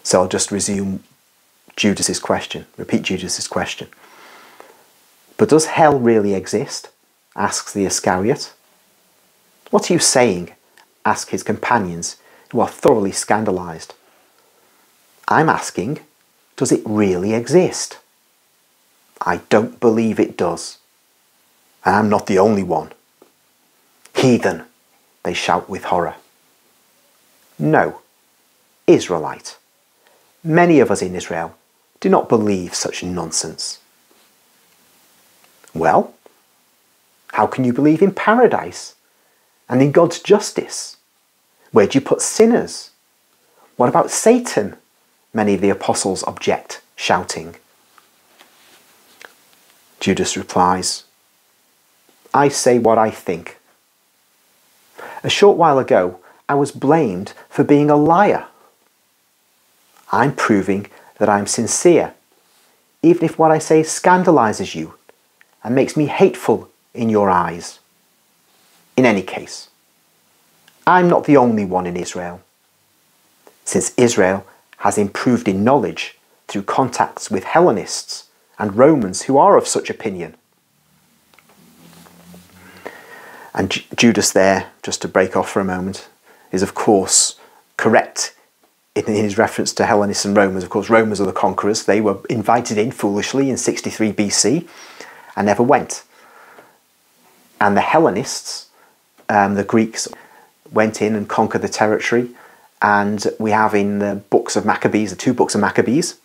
So I'll just repeat Judas's question. But does hell really exist? Asks the Iscariot. What are you saying? Ask his companions, who are thoroughly scandalized. I'm asking, does it really exist? I don't believe it does. And I'm not the only one. Heathen, they shout with horror. No, Israelite. Many of us in Israel do not believe such nonsense. Well, how can you believe in paradise and in God's justice? Where do you put sinners? What about Satan? Many of the apostles object, shouting. Judas replies, I say what I think. A short while ago, I was blamed for being a liar. I'm proving that I'm sincere, even if what I say scandalizes you and makes me hateful in your eyes. In any case, I'm not the only one in Israel. Since Israel has improved in knowledge through contacts with Hellenists and Romans who are of such opinion. And Judas there, just to break off for a moment, is of course correct in his reference to Hellenists and Romans. Of course, Romans are the conquerors. They were invited in foolishly in 63 BC and never went. And the Hellenists, the Greeks, went in and conquered the territory. And we have in the books of Maccabees, the two books of Maccabees,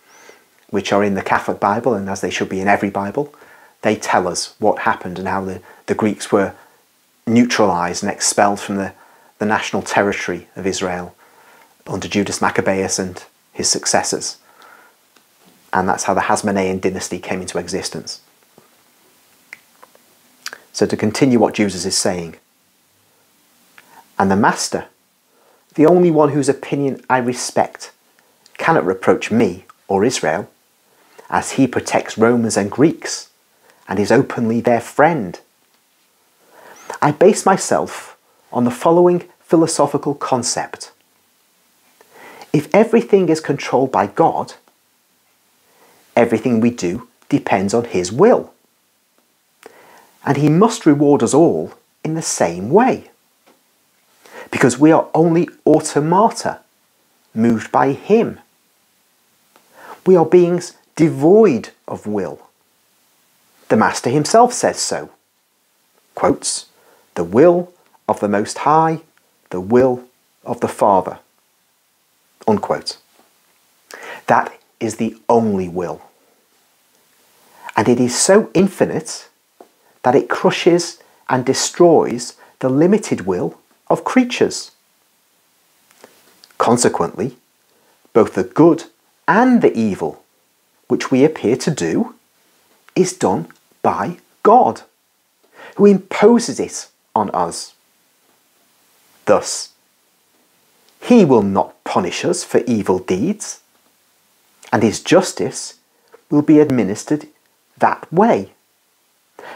which are in the Catholic Bible, and as they should be in every Bible, they tell us what happened and how the Greeks were neutralized and expelled from the national territory of Israel under Judas Maccabeus and his successors. And that's how the Hasmonean dynasty came into existence. So to continue what Judas is saying, and the Master, the only one whose opinion I respect, cannot reproach me or Israel, as he protects Romans and Greeks and is openly their friend. I base myself on the following philosophical concept. If everything is controlled by God, everything we do depends on his will. And he must reward us all in the same way. Because we are only automata, moved by him. We are beings devoid of will. The Master himself says so. Quotes, the will of the Most High, the will of the Father. Unquote. That is the only will. And it is so infinite that it crushes and destroys the limited will of creatures. Consequently, both the good and the evil which we appear to do is done by God, who imposes it on us. Thus, he will not punish us for evil deeds, and his justice will be administered that way,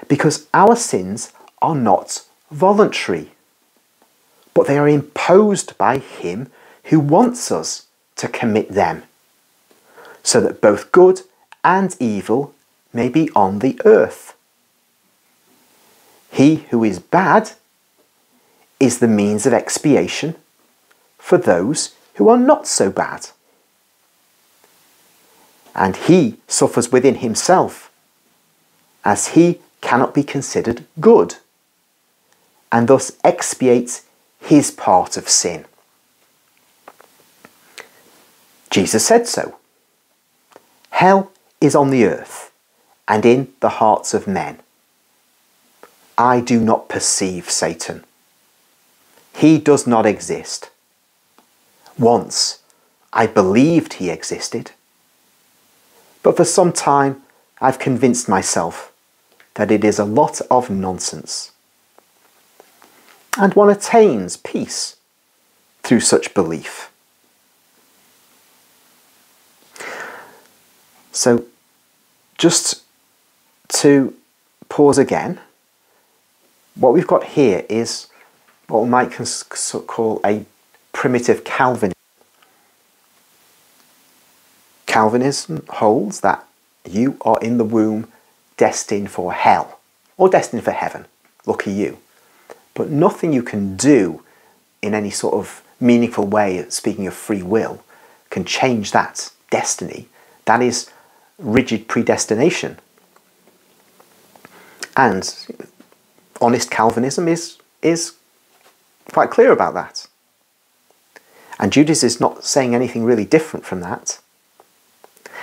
because our sins are not voluntary, but they are imposed by him who wants us to commit them, so that both good and evil may be on the earth. He who is bad is the means of expiation for those who are not so bad. And he suffers within himself, as he cannot be considered good, and thus expiates his part of sin. Jesus said so. Hell is on the earth and in the hearts of men. I do not perceive Satan. He does not exist. Once I believed he existed, but for some time I've convinced myself that it is a lot of nonsense. And one attains peace through such belief. So, just to pause again, what we've got here is what we might call a primitive Calvinism. Calvinism holds that you are in the womb destined for hell or destined for heaven. Lucky you. But nothing you can do in any sort of meaningful way, speaking of free will, can change that destiny. That is rigid predestination. And honest Calvinism is quite clear about that. And Judas is not saying anything really different from that.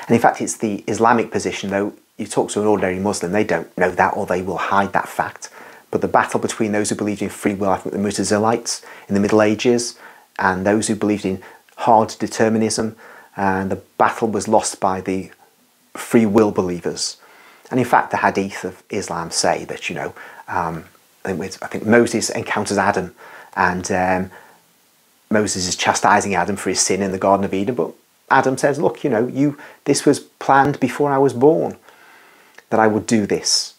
And in fact, it's the Islamic position, though you talk to an ordinary Muslim, they don't know that, or they will hide that fact. But the battle between those who believed in free will, I think the Mutazilites in the Middle Ages, and those who believed in hard determinism, and the battle was lost by the free will believers. And in fact, the Hadith of Islam say that, I think Moses encounters Adam, and Moses is chastising Adam for his sin in the Garden of Eden, but Adam says, look, this was planned before I was born, that I would do this.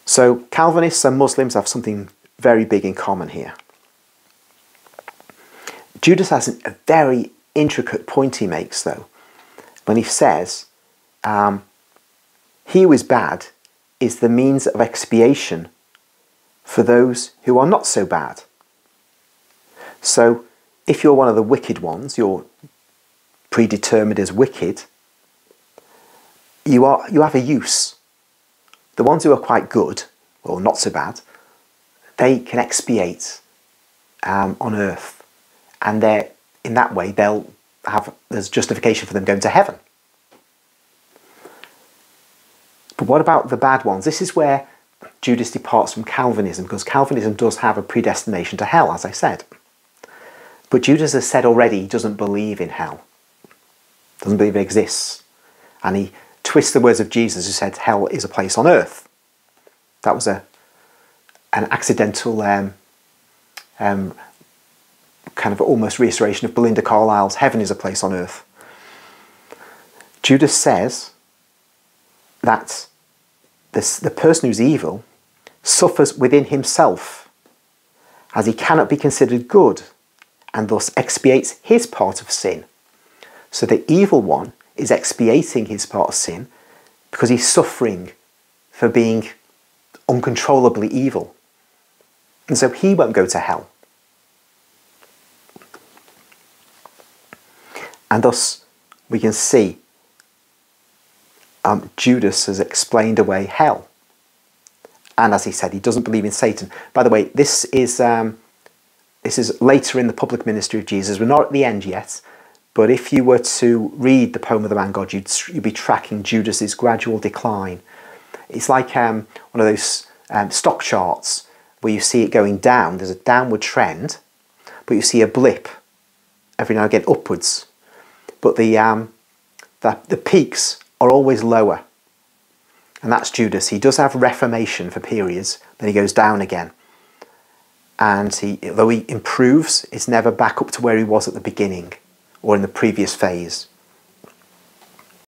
So Calvinists and Muslims have something very big in common here. Judas has a very intricate point he makes, though, when he says, he who is bad is the means of expiation for those who are not so bad. So if you're one of the wicked ones, you're predetermined as wicked, you have a use. The ones who are quite good, or not so bad, they can expiate on earth, and in that way there's justification for them going to heaven. But what about the bad ones? This is where Judas departs from Calvinism, because Calvinism does have a predestination to hell, as I said. But Judas has said already he doesn't believe in hell, doesn't believe it exists, and he twists the words of Jesus, who said hell is a place on earth. That was an accidental kind of almost reiteration of Belinda Carlisle's heaven is a place on earth. Judas says that the person who's evil suffers within himself, as he cannot be considered good, and thus expiates his part of sin. So the evil one is expiating his part of sin because he's suffering for being uncontrollably evil. And so he won't go to hell. And thus we can see Judas has explained away hell. And as he said, he doesn't believe in Satan. By the way, this is later in the public ministry of Jesus. We're not at the end yet. But if you were to read the poem of the man God, you'd be tracking Judas's gradual decline. It's like one of those stock charts where you see it going down. There's a downward trend, but you see a blip every now and again upwards. But the peaks are always lower. And that's Judas. He does have reformation for periods, then he goes down again. And although he improves, it's never back up to where he was at the beginning or in the previous phase.